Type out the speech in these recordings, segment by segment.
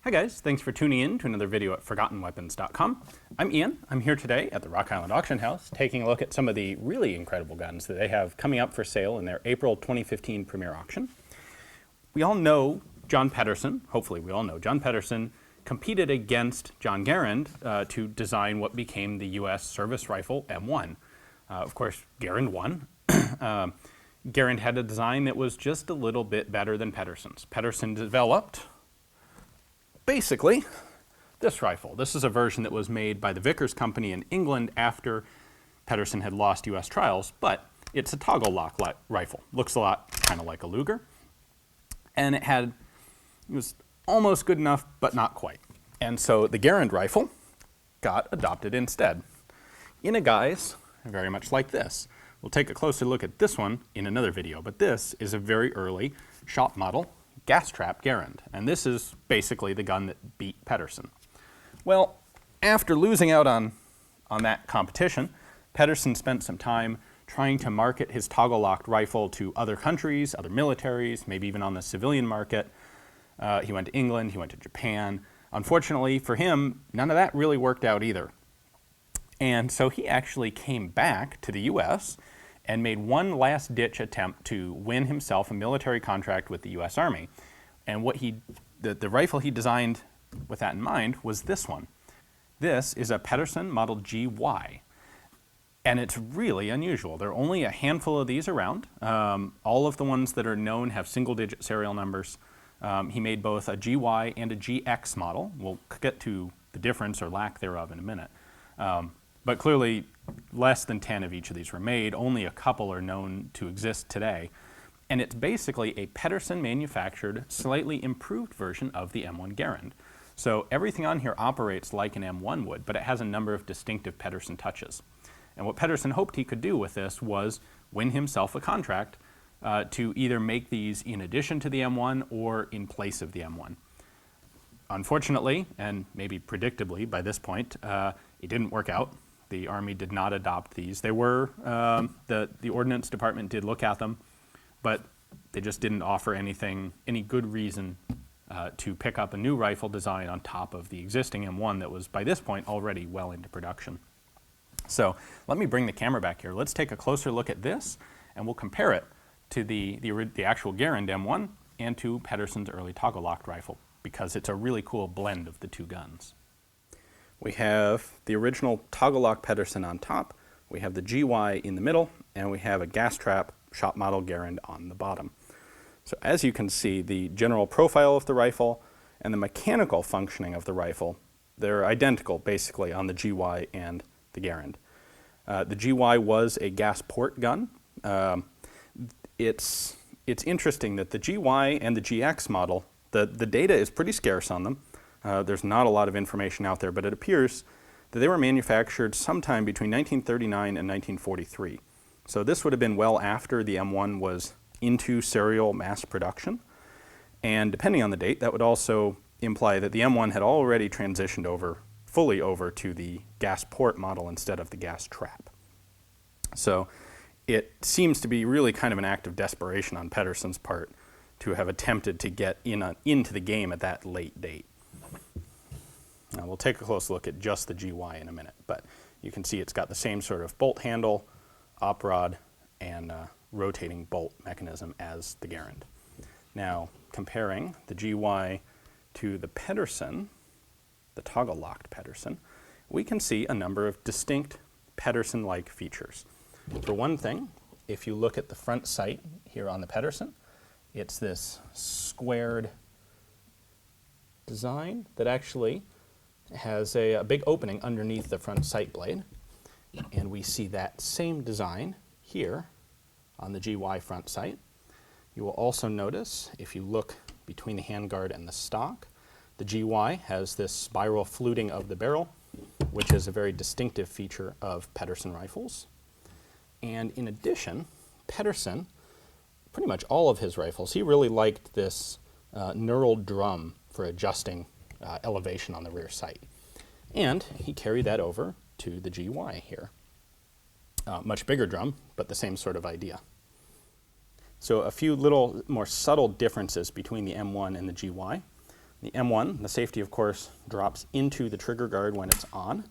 Hi guys, thanks for tuning in to another video at ForgottenWeapons.com. I'm Ian. I'm here today at the Rock Island Auction House taking a look at some of the really incredible guns that they have coming up for sale in their April 2015 premiere auction. We all know John Pedersen, hopefully we all know John Pedersen, competed against John Garand to design what became the US service rifle M1. Of course, Garand won. Garand had a design that was just a little bit better than Pedersen's. Pedersen developed basically this rifle. This is a version that was made by the Vickers Company in England after Pedersen had lost US trials, but it's a toggle lock rifle. Looks a lot kind of like a Luger. And it was almost good enough, but not quite. And so the Garand rifle got adopted instead in a guise very much like this. We'll take a closer look at this one in another video, but this is a very early shop model gas trap Garand, and this is basically the gun that beat Pedersen. Well, after losing out on that competition, Pedersen spent some time trying to market his toggle-locked rifle to other countries, other militaries, maybe even on the civilian market. He went to England, he went to Japan. Unfortunately for him, none of that really worked out either. And so he actually came back to the US and made one last-ditch attempt to win himself a military contract with the US Army. And the rifle he designed with that in mind was this one. This is a Pedersen Model GY. And it's really unusual. There are only a handful of these around. All of the ones that are known have single-digit serial numbers. He made both a GY and a GX model. We'll get to the difference or lack thereof in a minute. But clearly, less than 10 of each of these were made. Only a couple are known to exist today. And it's basically a Pedersen manufactured, slightly improved version of the M1 Garand. So everything on here operates like an M1 would, but it has a number of distinctive Pedersen touches. And what Pedersen hoped he could do with this was win himself a contract to either make these in addition to the M1 or in place of the M1. Unfortunately, and maybe predictably by this point, it didn't work out. The Army did not adopt these. They were, the Ordnance Department did look at them, but they just didn't offer any good reason to pick up a new rifle design on top of the existing M1 that was, by this point, already well into production. So let me bring the camera back here. Let's take a closer look at this, and we'll compare it to the actual Garand M1 and to Pedersen's early toggle-locked rifle, because it's a really cool blend of the two guns. We have the original toggle-lock Pedersen on top, we have the GY in the middle, and we have a gas trap shop model Garand on the bottom. So as you can see, the general profile of the rifle and the mechanical functioning of the rifle, they're identical basically on the GY and the Garand. The GY was a gas port gun. It's interesting that the GY and the GX model, the data is pretty scarce on them. There's not a lot of information out there, but it appears that they were manufactured sometime between 1939 and 1943. So this would have been well after the M1 was into serial mass production. And depending on the date, that would also imply that the M1 had already transitioned fully over to the gas port model instead of the gas trap. So it seems to be really kind of an act of desperation on Pedersen's part to have attempted to get into the game at that late date. Now we'll take a close look at just the GY in a minute, but you can see it's got the same sort of bolt handle, op rod, and rotating bolt mechanism as the Garand. Now comparing the GY to the Pedersen, the toggle-locked Pedersen, we can see a number of distinct Pedersen-like features. For one thing, if you look at the front sight here on the Pedersen, it's this squared design that actually has a big opening underneath the front sight blade. And we see that same design here on the GY front sight. You will also notice, if you look between the handguard and the stock, the GY has this spiral fluting of the barrel, which is a very distinctive feature of Pedersen rifles. And in addition, Pedersen, pretty much all of his rifles, he really liked this knurled drum for adjusting elevation on the rear sight. And he carried that over to the GY here. Much bigger drum, but the same sort of idea. So a few little more subtle differences between the M1 and the GY. The M1, the safety of course drops into the trigger guard when it's on,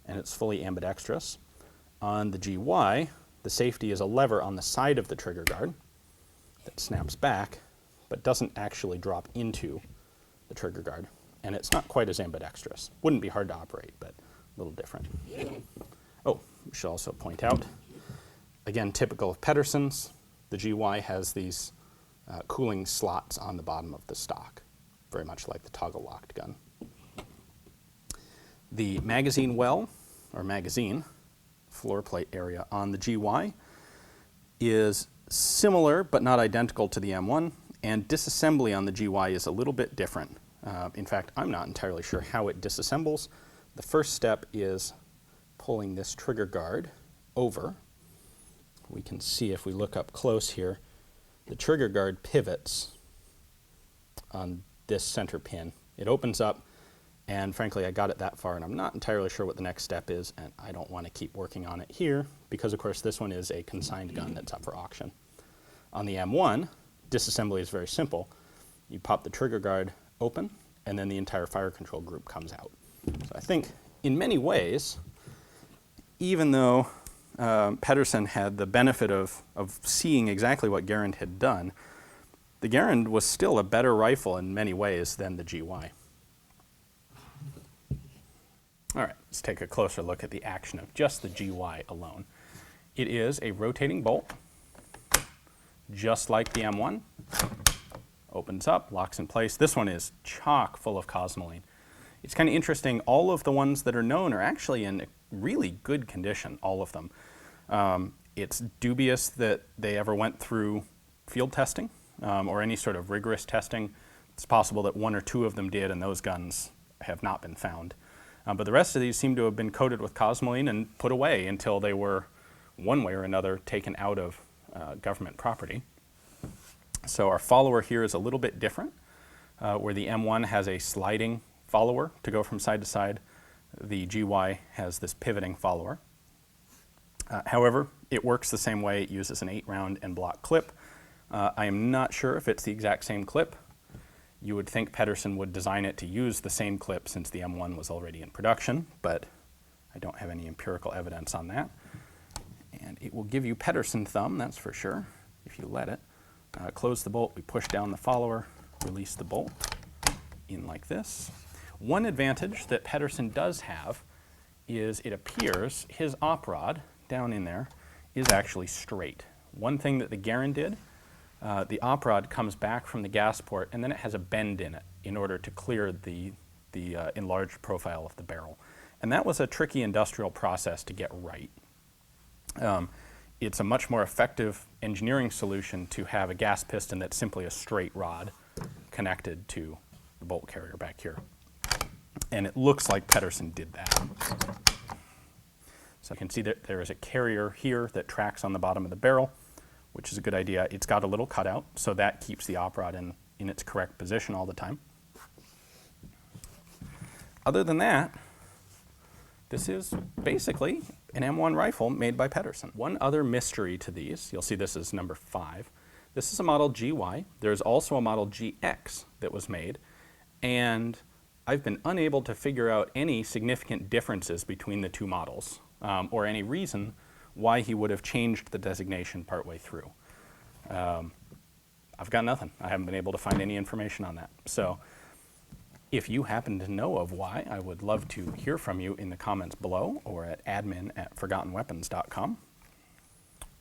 and it's fully ambidextrous. On the GY, the safety is a lever on the side of the trigger guard that snaps back, but doesn't actually drop into the trigger guard. And it's not quite as ambidextrous. Wouldn't be hard to operate, but a little different. Oh, we should also point out, again, typical of Pedersen's, the GY has these cooling slots on the bottom of the stock, very much like the toggle locked gun. The magazine well, or magazine, floor plate area on the GY is similar but not identical to the M1, and disassembly on the GY is a little bit different. In fact, I'm not entirely sure how it disassembles. The first step is pulling this trigger guard over. We can see if we look up close here, the trigger guard pivots on this center pin. It opens up, and frankly I got it that far and I'm not entirely sure what the next step is, and I don't want to keep working on it here because of course this one is a consigned gun that's up for auction. On the M1, disassembly is very simple. You pop the trigger guard open and then the entire fire control group comes out. So I think in many ways, even though Pedersen had the benefit of seeing exactly what Garand had done, the Garand was still a better rifle in many ways than the GY. All right, let's take a closer look at the action of just the GY alone. It is a rotating bolt, just like the M1. Opens up, locks in place. This one is chock full of cosmoline. It's kind of interesting, all of the ones that are known are actually in really good condition, all of them. It's dubious that they ever went through field testing or any sort of rigorous testing. It's possible that one or two of them did, and those guns have not been found. But the rest of these seem to have been coated with cosmoline and put away until they were, one way or another, taken out of government property. So our follower here is a little bit different, where the M1 has a sliding follower to go from side to side. The GY has this pivoting follower. However, it works the same way. It uses an 8-round en bloc clip. I am not sure if it's the exact same clip. You would think Pedersen would design it to use the same clip since the M1 was already in production, but I don't have any empirical evidence on that. And it will give you Pedersen thumb, that's for sure, if you let it. Close the bolt, we push down the follower, release the bolt in like this. One advantage that Pedersen does have is it appears his op rod down in there is actually straight. One thing that the Garand did, the op rod comes back from the gas port and then it has a bend in it in order to clear the enlarged profile of the barrel. And that was a tricky industrial process to get right. It's a much more effective engineering solution to have a gas piston that's simply a straight rod connected to the bolt carrier back here. And it looks like Pedersen did that. So you can see that there is a carrier here that tracks on the bottom of the barrel, which is a good idea. It's got a little cutout, so that keeps the op rod in its correct position all the time. Other than that, this is basically an M1 rifle made by Pedersen. One other mystery to these, you'll see this is number 5. This is a model GY. There's also a model GX that was made, and I've been unable to figure out any significant differences between the two models, or any reason why he would have changed the designation partway through. I've got nothing. I haven't been able to find any information on that. So if you happen to know of why, I would love to hear from you in the comments below or at admin@forgottenweapons.com.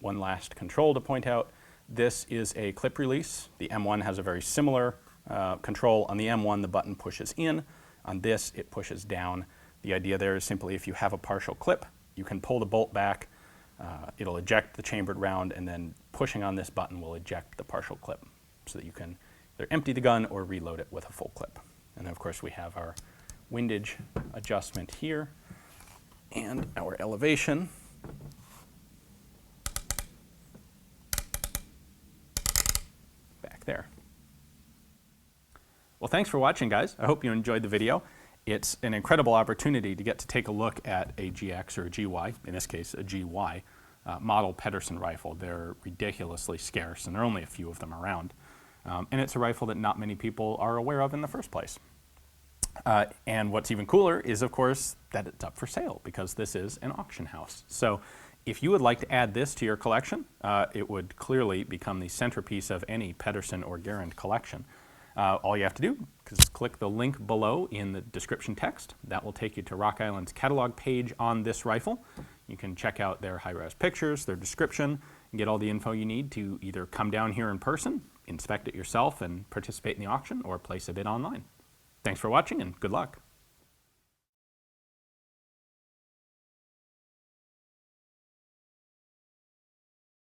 One last control to point out, this is a clip release. The M1 has a very similar control. On the M1, the button pushes in. On this, it pushes down. The idea there is simply if you have a partial clip, you can pull the bolt back, it'll eject the chambered round, and then pushing on this button will eject the partial clip so that you can either empty the gun or reload it with a full clip. And then of course we have our windage adjustment here and our elevation. Back there. Well, thanks for watching, guys. I hope you enjoyed the video. It's an incredible opportunity to get to take a look at a GX or a GY, in this case a GY, model Pedersen rifle. They're ridiculously scarce and there are only a few of them around. And it's a rifle that not many people are aware of in the first place. And what's even cooler is, of course, that it's up for sale because this is an auction house. So if you would like to add this to your collection, it would clearly become the centerpiece of any Pedersen or Garand collection. All you have to do is click the link below in the description text. That will take you to Rock Island's catalog page on this rifle. You can check out their high-res pictures, their description, and get all the info you need to either come down here in person, inspect it yourself, and participate in the auction, or place a bid online. Thanks for watching, and good luck.